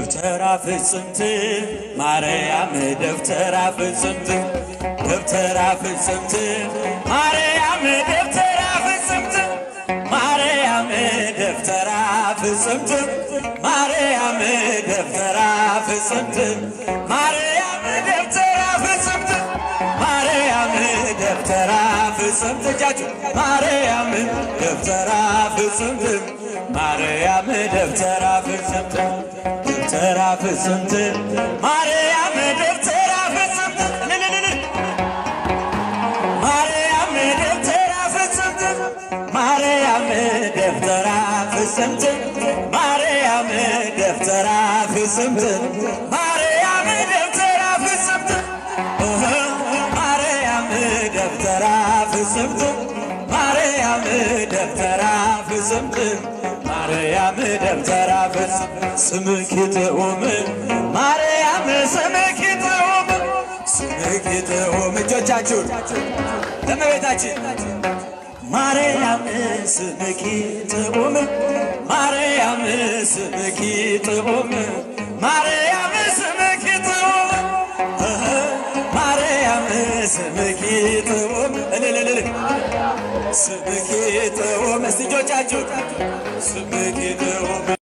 ደብተራ ፍጽምት ማርያም ደብተራ ፍጽምት ደብተራ ፍጽምት ማርያም ደብተራ ፍጽምት ማርያም ደብተራ ፍጽምት ማርያም ደብተራ ፍጽምት ማርያም ደብተራ ፍጽምት ማርያም ደብተራ ፍጽምት እጃችሁ ማርያም ደብተራ ፍጽምት ማርያም ደብተራ ፍጽምት ደብተራ ፍጽምት ማርያም ደብተራ ፍጽምት ማርያም ደብተራ ፍጽምት ማርያም ደብተራ ፍጽምት ማርያም ደብተራ ፍጽምት ማርያም ደብተራ ፍጽምት ማርያም ደብተራ ፍጽምት ማርያም ደብተራ ፍጽምት ማርያም ደብተራ ፍጽምት ስምኪ ትሁን ማርያም ስምኪ ትሁን ስምኪ ትሁን እጆቻችሁን ለእመቤታችን ማርያም ስምኪ ትሁን ማርያም ስምኪ ትሁን ማርያም ስምኪ ትሁን ማርያም ስምኪ ትሁን ስምኪ ትሁን እስቲ እጆቻችሁን ስምኪ ትሁን